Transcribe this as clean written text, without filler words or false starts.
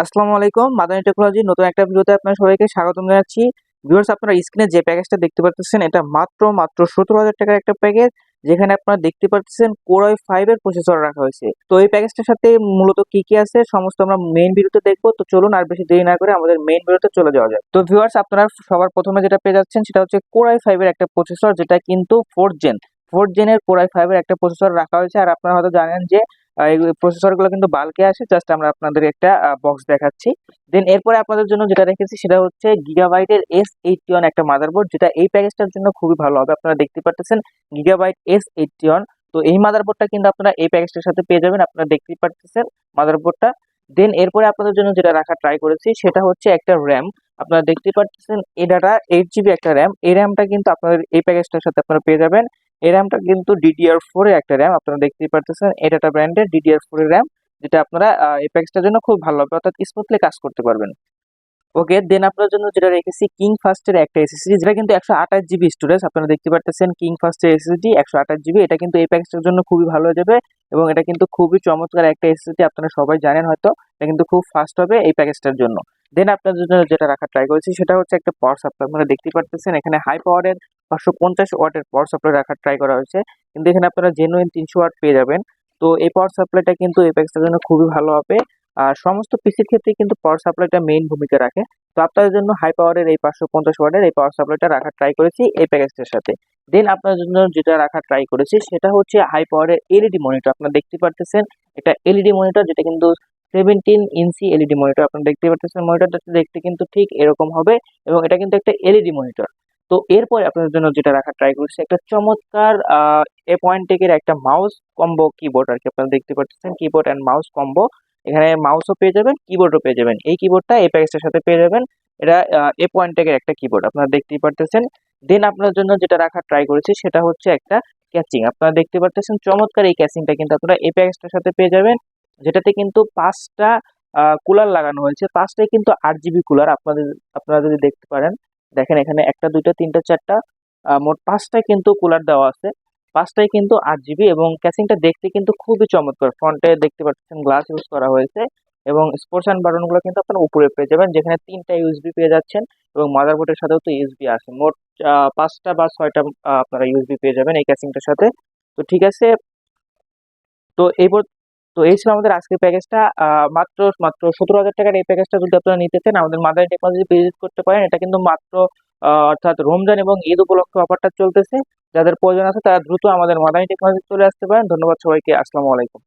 আসসালামু আলাইকুম। মাদানী টেকনোলজি নতুন একটা ভিডিওতে আপনার সবাইকে স্বাগতম জানাচ্ছি। ভিউয়ার্স, আপনারা স্ক্রিনে যে প্যাকেজটা দেখতে পারতেছেন এটা মাত্র 17,000 টাকার একটা প্যাকেজ, যেখানে আপনারা দেখতে পারতেছেন Core i5 এর প্রসেসর রাখা হয়েছে। তো এই প্যাকেজটার সাথে মূলত কি আছে সমস্ত আমরা মেইন ভিডিওতে দেখবো। তো চলুন আর বেশি দেরি না করে আমাদের মেইন ভিডিওতে চলে যাওয়া যাক। তো ভিউয়ার্স, আপনারা সবার প্রথমে যেটা পেয়ে যাচ্ছেন সেটা হচ্ছে Core i5 এর একটা প্রসেসর, যেটা কিন্তু 4th জেনের Core i5 এর একটা প্রসেসর রাখা হয়েছে। আর আপনারা হয়তো জানেন যে এই প্রসেসরগুলো কিন্তু বাল্কে আসে। জাস্ট আমরা আপনাদের একটা বক্স দেখাচ্ছি। দেন এরপরে আপনাদের জন্য যেটা রেখেছি সেটা হচ্ছে গিগাবাইটের S81 একটা মাদারবোর্ড, যেটা এই প্যাকেজটার জন্য খুবই ভালো হবে। আপনারা দেখতে পাচ্ছেন গিগাবাইট S81। তো এই মাদারবোর্ডটা কিন্তু আপনারা এই প্যাকেজটার সাথে পেয়ে যাবেন। আপনারা দেখতেই পাচ্ছেন মাদারবোর্ডটা। দেন এরপরে আপনাদের জন্য যেটা রাখা ট্রাই করেছি সেটা হচ্ছে একটা র্যাম। আপনারা দেখতে পাচ্ছেন এডাটা 8 GB একটা র্যাম। এই র্যামটা কিন্তু আপনাদের এই প্যাকেজটার সাথে আপনারা পেয়ে যাবেন। এই র্যামটা কিন্তু DDR4 এর একটা র্যাম। আপনারা দেখতেই পাচ্ছেন এডাটা ব্র্যান্ডের DDR4 এর র্যাম, যেটা আপনারা এই প্যাকেজটার জন্য খুব ভালো হবে, অর্থাৎ স্মুথলি কাজ করতে পারবেন। ওকে, দেন আপনার জন্য যেটা রেখেছি কিং ফাস্টের একটা এসএসডি, যেটা কিন্তু 128 GB স্টোরেজ। আপনারা দেখতে পাচ্ছেন কিং ফাস্টের এসএসডি 128 GB। এটা কিন্তু এই প্যাকেজটার জন্য খুবই ভালো হয়ে যাবে এবং এটা কিন্তু খুবই চমৎকার একটা এসএসডি। আপনারা সবাই জানেন হয়তো, এটা কিন্তু খুব ফাস্ট হবে এই প্যাকেজটার জন্য। দেন আপনার জন্য যেটা রাখা ট্রাই করেছি সেটা হচ্ছে একটা পাওয়ার সাপ্লাই। আপনারা দেখতে পাচ্ছেন এখানে হাই পাওয়ারের 550 ওয়াটের পাওয়ার সাপ্লাই রাখার ট্রাই করা হয়েছে, কিন্তু এখানে আপনারা জেনুইন 300 ওয়াট পেয়ে যাবেন। তো এই পাওয়ার সাপ্লাইটা কিন্তু এই প্যাকেজটার জন্য খুবই ভালো হবে। আর সমস্ত পিসির ক্ষেত্রে কিন্তু পাওয়ার সাপ্লাইটা মেইন ভূমিকা রাখে। তো আপনাদের জন্য হাই পাওয়ারের এই 550 ওয়াটের এই পাওয়ার সাপ্লাইটা রাখার ট্রাই করেছি এই প্যাকেজটার সাথে। দেন আপনার জন্য যেটা রাখার ট্রাই করেছি সেটা হচ্ছে হাই পাওয়ারের এলইডি মনিটর। আপনারা দেখতে পাচ্ছেন এটা এলইডি মনিটর, যেটা কিন্তু 17 ইঞ্চি এলইডি মনিটর। আপনারা দেখতে পাচ্ছেন মনিটরটা দেখতে কিন্তু ঠিক এরকম হবে এবং এটা কিন্তু একটা এলইডি মনিটর। তো এরপরে আপনাদের জন্য যেটা রাখার ট্রাই করছি একটা চমৎকার A.Tech-এর একটা মাউস কম্বো কিবোর্ড আর কি। আপনারা দেখতে পাচ্ছেন কিবোর্ড অ্যান্ড মাউস কম্বো। এখানে মাউসও পেয়ে যাবেন, কিবোর্ডও পেয়ে যাবেন। এই কিবোর্ডটা এই প্যাকেজটার সাথে পেয়ে যাবেন। এটা A.Tech-এর একটা কিবোর্ড, আপনারা দেখতেই পারতেছেন। দেন আপনার জন্য যেটা রাখার ট্রাই করেছি সেটা হচ্ছে একটা ক্যাচিং। আপনারা দেখতে পারতেছেন চমৎকার এই ক্যাচিংটা কিন্তু আপনারা এই প্যাকেজটার সাথে পেয়ে যাবেন, যেটাতে কিন্তু 5টা কুলার লাগানো হয়েছে। 5টাই কিন্তু 8 GB কুলার। আপনারা যদি দেখতে পারেন, দেখেন এখানে 1টা 2টা 3টা 4টা মোট 5টাই কিন্তু কুলার দেওয়া আছে। 5টাই কিন্তু 8 GB এবং ক্যাসিংটা দেখতে কিন্তু খুবই চমৎকার। ফ্রন্টে দেখতে পাচ্ছেন গ্লাস ইউজ করা হয়েছে এবং স্পোর্টস অ্যান্ড বাটনগুলো কিন্তু আপনারা উপরে পেয়ে যাবেন, যেখানে 3টা ইউএসবি পেয়ে যাচ্ছেন এবং মাদারবোর্ডের সাথেও তো ইউএসবি আছে। মোট 5টা বা 6টা আপনারা ইউএসবি পেয়ে যাবেন এই ক্যাসিংটার সাথে। তো ঠিক আছে। তো তো এই ছিল আমাদের আজকের প্যাকেজটা। মাত্র 17,000 টাকার এই প্যাকেজটা যদি আপনারা নিতে চান আমাদের মাদানী টেকনোলজি ভিজিট করতে পারেন। এটা কিন্তু মাত্র অর্থাৎ রমজান এবং ঈদ উপলক্ষে অফারটা চলতেছে। যাদের প্রয়োজন আছে তারা দ্রুত আমাদের মাদানী টেকনোলজি চলে আসতে পারেন। ধন্যবাদ সবাইকে। আসসালামু আলাইকুম।